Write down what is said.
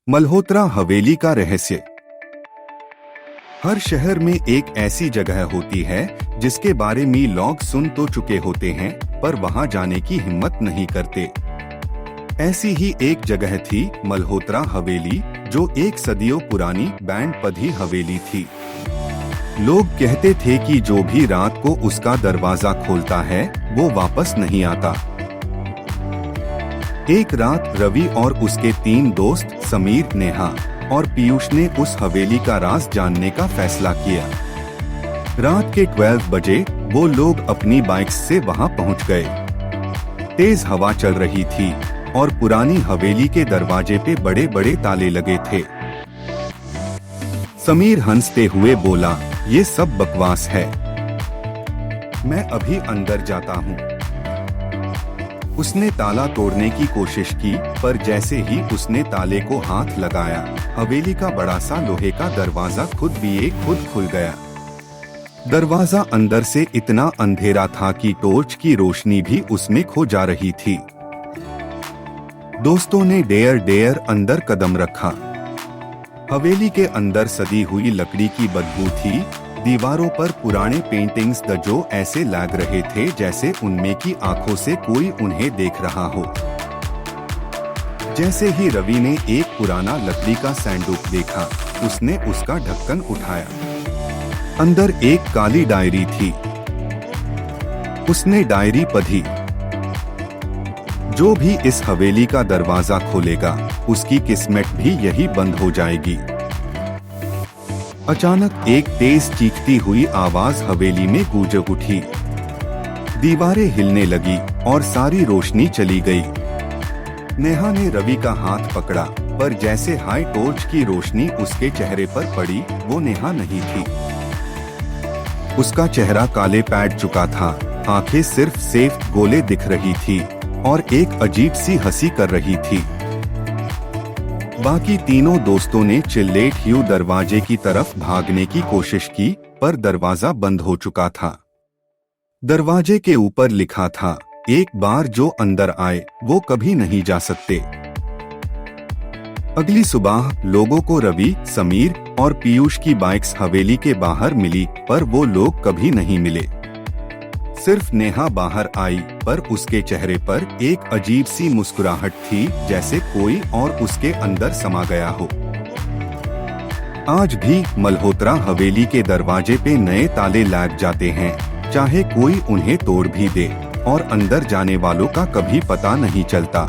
मल्होत्रा हवेली का रहस्य। हर शहर में एक ऐसी जगह होती है जिसके बारे में लोग सुन तो चुके होते हैं, पर वहां जाने की हिम्मत नहीं करते। ऐसी ही एक जगह थी मल्होत्रा हवेली, जो एक सदियों पुरानी बैंड पधी हवेली थी। लोग कहते थे कि जो भी रात को उसका दरवाजा खोलता है वो वापस नहीं आता। एक रात रवि और उसके 3 दोस्त समीर, नेहा और पीयूष ने उस हवेली का राज जानने का फैसला किया। रात के 12 बजे वो लोग अपनी बाइक्स से वहां पहुंच गए। तेज हवा चल रही थी और पुरानी हवेली के दरवाजे पे बड़े बड़े ताले लगे थे। समीर हंसते हुए बोला, ये सब बकवास है, मैं अभी अंदर जाता हूँ। उसने ताला तोड़ने की कोशिश की, पर जैसे ही उसने ताले को हाथ लगाया, हवेली का बड़ा सा लोहे का दरवाजा खुद खुल गया। दरवाजा अंदर से इतना अंधेरा था कि टॉर्च की रोशनी भी उसमें खो जा रही थी। दोस्तों ने डेयर अंदर कदम रखा। हवेली के अंदर सदी हुई लकड़ी की बदबू थी। दीवारों पर पुराने पेंटिंग्स जो ऐसे लग रहे थे जैसे उनमें की आंखों से कोई उन्हें देख रहा हो। जैसे ही रवि ने एक पुराना लकड़ी का सैंडुक देखा, उसने उसका ढक्कन उठाया। अंदर एक काली डायरी थी। उसने डायरी पढ़ी। जो भी इस हवेली का दरवाजा खोलेगा, उसकी किस्मत भी यही बंद हो जाएगी। अचानक एक तेज चीखती हुई आवाज हवेली में गूंज उठी। दीवारें हिलने लगी और सारी रोशनी चली गई। नेहा ने रवि का हाथ पकड़ा, पर जैसे हाई टॉर्च की रोशनी उसके चेहरे पर पड़ी, वो नेहा नहीं थी। उसका चेहरा काले पैड चुका था, आंखें सिर्फ सेफ गोले दिख रही थी और एक अजीब सी हंसी कर रही थी। बाकी तीनों दोस्तों ने चिल्लेट हुए दरवाजे की तरफ भागने की कोशिश की, पर दरवाजा बंद हो चुका था। दरवाजे के ऊपर लिखा था, एक बार जो अंदर आए वो कभी नहीं जा सकते। अगली सुबह लोगों को रवि, समीर और पीयूष की बाइक्स हवेली के बाहर मिली, पर वो लोग कभी नहीं मिले। सिर्फ नेहा बाहर आई, पर उसके चेहरे पर एक अजीब सी मुस्कुराहट थी, जैसे कोई और उसके अंदर समा गया हो। आज भी मल्होत्रा हवेली के दरवाजे पे नए ताले लग जाते हैं, चाहे कोई उन्हें तोड़ भी दे, और अंदर जाने वालों का कभी पता नहीं चलता।